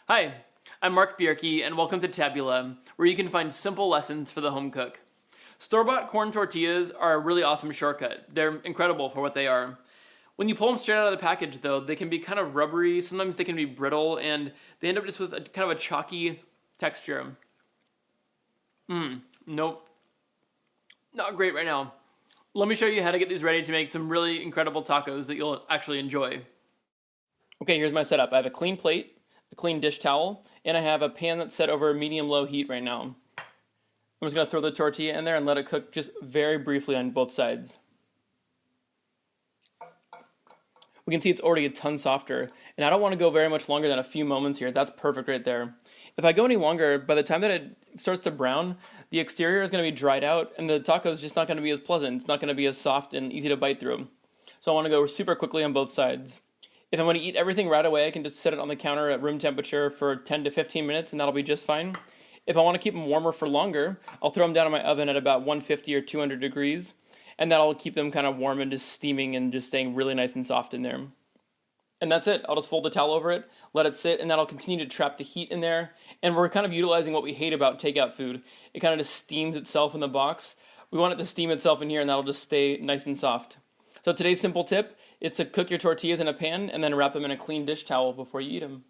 Hi, I'm Mark Bierke, and welcome to Tabula, where you can find simple lessons for the home cook. Store-bought corn tortillas are a really awesome shortcut. They're incredible for what they are. When you pull them straight out of the package, though, they can be kind of rubbery, sometimes they can be brittle, and they end up just with a kind of a chalky texture. Nope. Not great right now. Let me show you how to get these ready to make some really incredible tacos that you'll actually enjoy. Okay, here's my setup. I have a clean plate, a clean dish towel, and I have a pan that's set over medium-low heat right now. I'm just going to throw the tortilla in there and let it cook just very briefly on both sides. We can see it's already a ton softer, and I don't want to go very much longer than a few moments here. That's perfect right there. If I go any longer, by the time that it starts to brown, the exterior is going to be dried out, and the taco is just not going to be as pleasant. It's not going to be as soft and easy to bite through. So I want to go super quickly on both sides. If I'm going to eat everything right away, I can just set it on the counter at room temperature for 10 to 15 minutes, and that'll be just fine. If I want to keep them warmer for longer, I'll throw them down in my oven at about 150 or 200 degrees, and that'll keep them kind of warm and just steaming and just staying really nice and soft in there. And that's it. I'll just fold the towel over it, let it sit, and that'll continue to trap the heat in there. And we're kind of utilizing what we hate about takeout food. It kind of just steams itself in the box. We want it to steam itself in here, and that'll just stay nice and soft. So today's simple tip is to cook your tortillas in a pan and then wrap them in a clean dish towel before you eat them.